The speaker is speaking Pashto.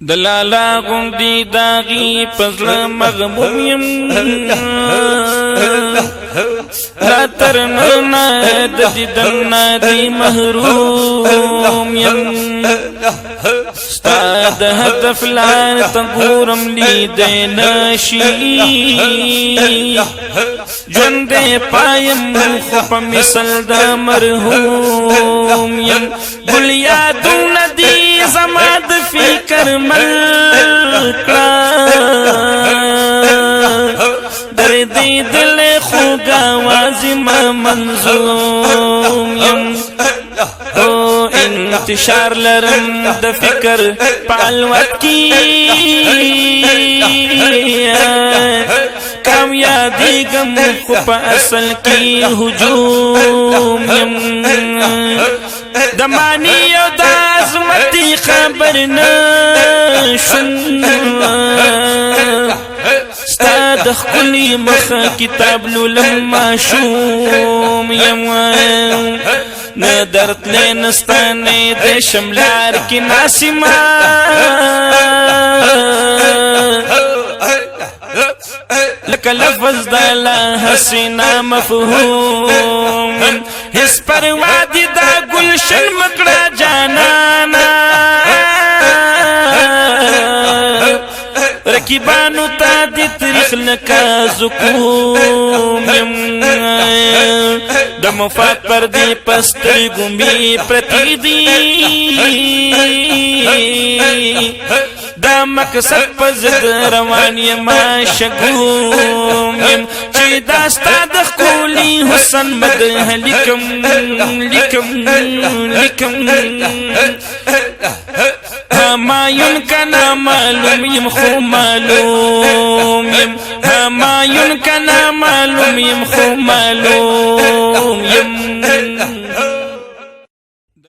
دلالا غندی داغی پزل مغموم یم لا ترنرنا ددیدنا دی محروم یم ستا د هدف لار تګورم لیدې نشي ژوند پایم خو په مثل د مرحوم یم ګل یادونه دي زما د فکر ملکا دردی دل خوگا وازم منظوم یم او انتشار لرم د فکر پالوت کی کامیابی گم خو په اصل کی هجوم یم د معنی او د عظمتي خبر نشم ستا د ښکلي مخه کتاب لولم ماشوم یم نه درتلی نستا نه د شملار کې ناسما لکه لفظ د لا حسینا مفهوم هس پروا دي دا گلشن مکړه جانانا رکیبانو تا دي تاریخ لکه زکوم یم د مفاد پر دی پستر ګمبي پرتی دی دا مقصد په زد روان یم شګوم یم چې دا ستا د ښکلي حسن مدح لیکم همایون کنا معلوم یم خو معلوم یم همایون کنا معلوم یم خو معلوم